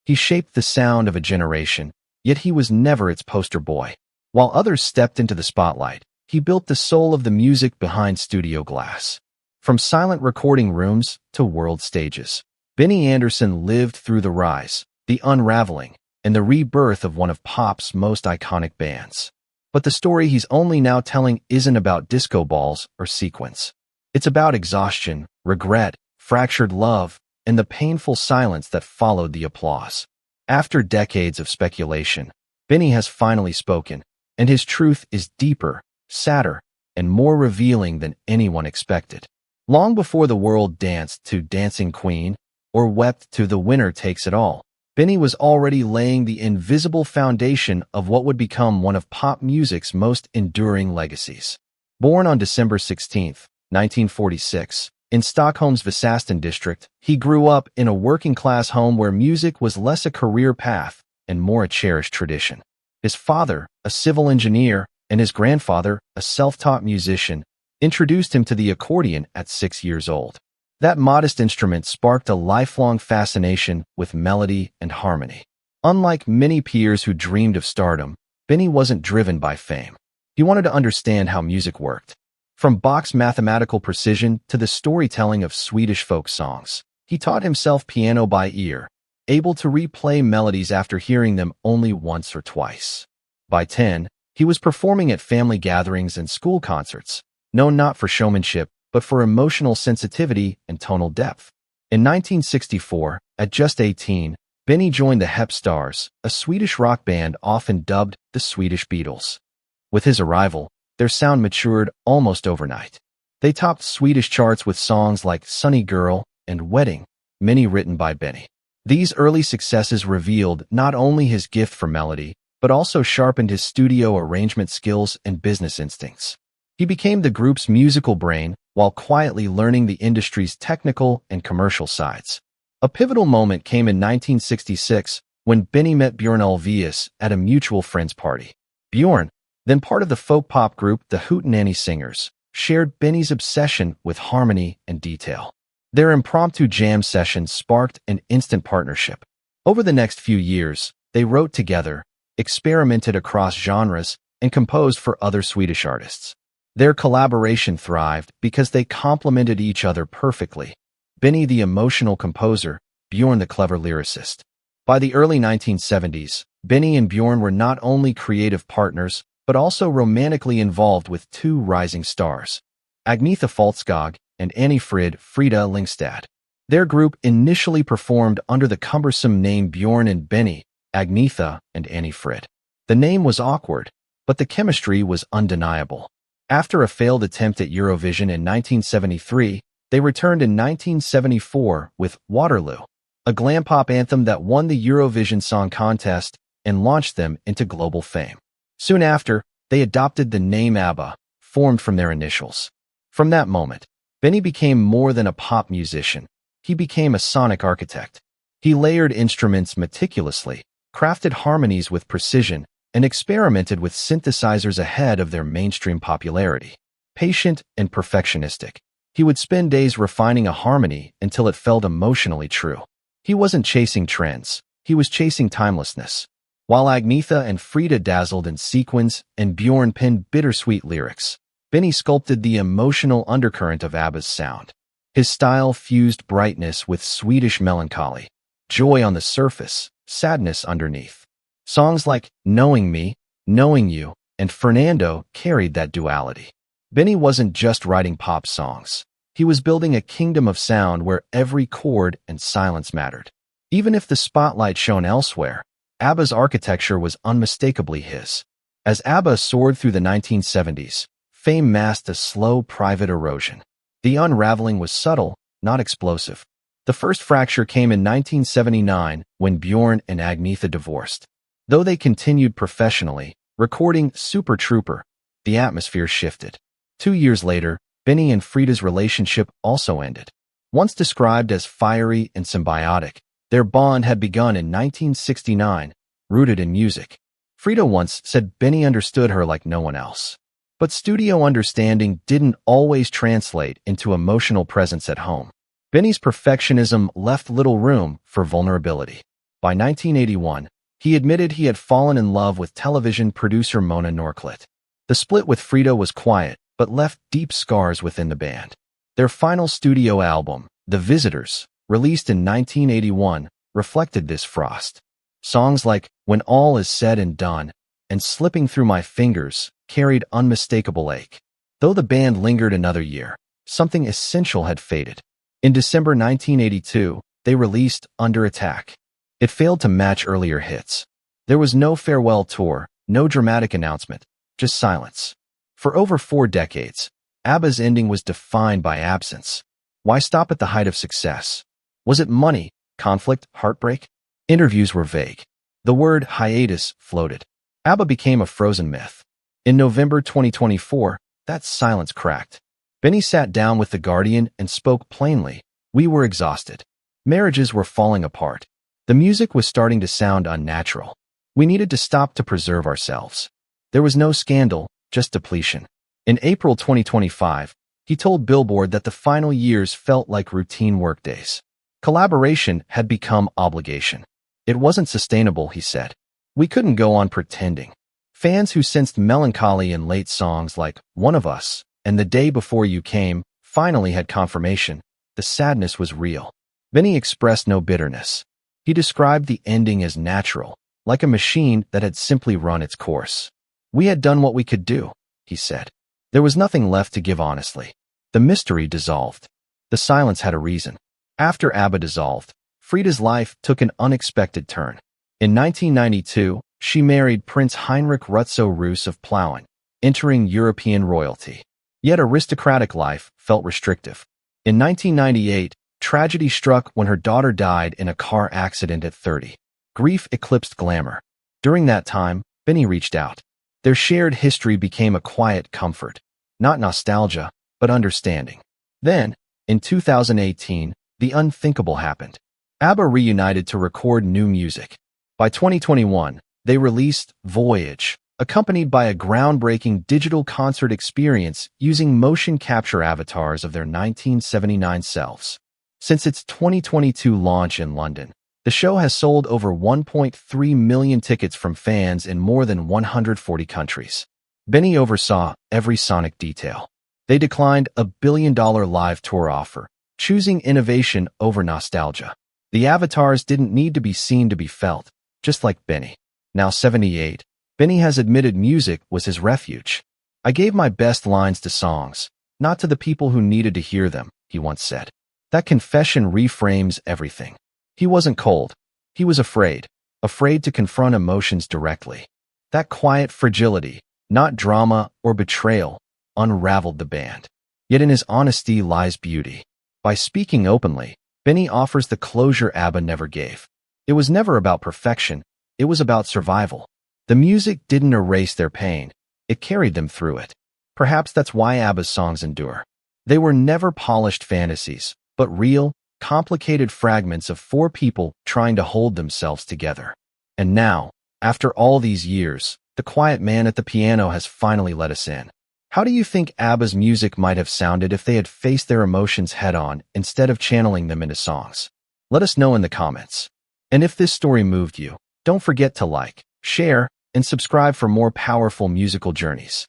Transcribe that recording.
He shaped the sound of a generation, yet he was never its poster boy. While others stepped into the spotlight, he built the soul of the music behind studio glass. From silent recording rooms to world stages, Benny Andersson lived through the rise, the unraveling, and the rebirth of one of pop's most iconic bands. But the story he's only now telling isn't about disco balls or sequins. It's about exhaustion, regret, fractured love, and the painful silence that followed the applause. After decades of speculation, Benny has finally spoken, and his truth is deeper, sadder, and more revealing than anyone expected. Long before the world danced to Dancing Queen or wept to The Winner Takes It All, Benny was already laying the invisible foundation of what would become one of pop music's most enduring legacies. Born on December 16, 1946, in Stockholm's Vasasten district, he grew up in a working-class home where music was less a career path and more a cherished tradition. His father, a civil engineer, and his grandfather, a self-taught musician, introduced him to the accordion at 6 years old. That modest instrument sparked a lifelong fascination with melody and harmony. Unlike many peers who dreamed of stardom, Benny wasn't driven by fame. He wanted to understand how music worked. From Bach's mathematical precision to the storytelling of Swedish folk songs, he taught himself piano by ear, able to replay melodies after hearing them only once or twice. By 10, he was performing at family gatherings and school concerts, known not for showmanship, but for emotional sensitivity and tonal depth. In 1964, at just 18, Benny joined the Hep Stars, a Swedish rock band often dubbed the Swedish Beatles. With his arrival, their sound matured almost overnight. They topped Swedish charts with songs like Sunny Girl and Wedding, many written by Benny. These early successes revealed not only his gift for melody, but also sharpened his studio arrangement skills and business instincts. He became the group's musical brain while quietly learning the industry's technical and commercial sides. A pivotal moment came in 1966 when Benny met Björn Ulvaeus at a mutual friend's party. Björn, then part of the folk pop group the Hootenanny Singers, shared Benny's obsession with harmony and detail. Their impromptu jam sessions sparked an instant partnership. Over the next few years, they wrote together, experimented across genres, and composed for other Swedish artists. Their collaboration thrived because they complemented each other perfectly. Benny the emotional composer, Björn the clever lyricist. By the early 1970s, Benny and Björn were not only creative partners, but also romantically involved with two rising stars, Agnetha Faltskog and Annie Frida Lyngstad. Their group initially performed under the cumbersome name Björn and Benny, Agnetha and Annie Frid. The name was awkward, but the chemistry was undeniable. After a failed attempt at Eurovision in 1973, they returned in 1974 with Waterloo, a glam pop anthem that won the Eurovision Song Contest and launched them into global fame. Soon after, they adopted the name ABBA, formed from their initials. From that moment, Benny became more than a pop musician. He became a sonic architect. He layered instruments meticulously, crafted harmonies with precision, and experimented with synthesizers ahead of their mainstream popularity. Patient and perfectionistic, he would spend days refining a harmony until it felt emotionally true. He wasn't chasing trends, he was chasing timelessness. While Agnetha and Frida dazzled in sequins and Björn penned bittersweet lyrics, Benny sculpted the emotional undercurrent of ABBA's sound. His style fused brightness with Swedish melancholy, joy on the surface, sadness underneath. Songs like Knowing Me, Knowing You, and Fernando carried that duality. Benny wasn't just writing pop songs. He was building a kingdom of sound where every chord and silence mattered. Even if the spotlight shone elsewhere, ABBA's architecture was unmistakably his. As ABBA soared through the 1970s, fame masked a slow, private erosion. The unraveling was subtle, not explosive. The first fracture came in 1979 when Björn and Agnetha divorced. Though they continued professionally, recording Super Trooper, the atmosphere shifted. 2 years later, Benny and Frida's relationship also ended. Once described as fiery and symbiotic, their bond had begun in 1969, rooted in music. Frida once said Benny understood her like no one else. But studio understanding didn't always translate into emotional presence at home. Benny's perfectionism left little room for vulnerability. By 1981, he admitted he had fallen in love with television producer Mona Norclit. The split with Frida was quiet, but left deep scars within the band. Their final studio album, The Visitors, released in 1981, reflected this frost. Songs like When All Is Said and Done and Slipping Through My Fingers carried unmistakable ache. Though the band lingered another year, something essential had faded. In December 1982, they released Under Attack. It failed to match earlier hits. There was no farewell tour, no dramatic announcement, just silence. For over 4 decades, ABBA's ending was defined by absence. Why stop at the height of success? Was it money, conflict, heartbreak? Interviews were vague. The word hiatus floated. ABBA became a frozen myth. In November 2024, that silence cracked. Benny sat down with The Guardian and spoke plainly. We were exhausted. Marriages were falling apart. The music was starting to sound unnatural. We needed to stop to preserve ourselves. There was no scandal, just depletion. In April 2025, he told Billboard that the final years felt like routine workdays. Collaboration had become obligation. It wasn't sustainable, he said. We couldn't go on pretending. Fans who sensed melancholy in late songs like One of Us and The Day Before You Came finally had confirmation. The sadness was real. Benny expressed no bitterness. He described the ending as natural, like a machine that had simply run its course. We had done what we could do, he said. There was nothing left to give honestly. The mystery dissolved. The silence had a reason. After ABBA dissolved, Frida's life took an unexpected turn. In 1992, she married Prince Heinrich Rutzow-Roos of Plauen, entering European royalty. Yet aristocratic life felt restrictive. In 1998, tragedy struck when her daughter died in a car accident at 30. Grief eclipsed glamour. During that time, Benny reached out. Their shared history became a quiet comfort, not nostalgia, but understanding. Then, in 2018, the unthinkable happened. ABBA reunited to record new music. By 2021, they released Voyage, accompanied by a groundbreaking digital concert experience using motion capture avatars of their 1979 selves. Since its 2022 launch in London, the show has sold over 1.3 million tickets from fans in more than 140 countries. Benny oversaw every sonic detail. They declined a billion-dollar live tour offer, choosing innovation over nostalgia. The avatars didn't need to be seen to be felt, just like Benny. Now 78, Benny has admitted music was his refuge. I gave my best lines to songs, not to the people who needed to hear them, he once said. That confession reframes everything. He wasn't cold. He was afraid to confront emotions directly. That quiet fragility, not drama or betrayal, unraveled the band. Yet in his honesty lies beauty. By speaking openly, Benny offers the closure ABBA never gave. It was never about perfection. It was about survival. The music didn't erase their pain. It carried them through it. Perhaps that's why ABBA's songs endure. They were never polished fantasies, but real, complicated fragments of 4 people trying to hold themselves together. And now, after all these years, the quiet man at the piano has finally let us in. How do you think ABBA's music might have sounded if they had faced their emotions head-on instead of channeling them into songs? Let us know in the comments. And if this story moved you, don't forget to like, share, and subscribe for more powerful musical journeys.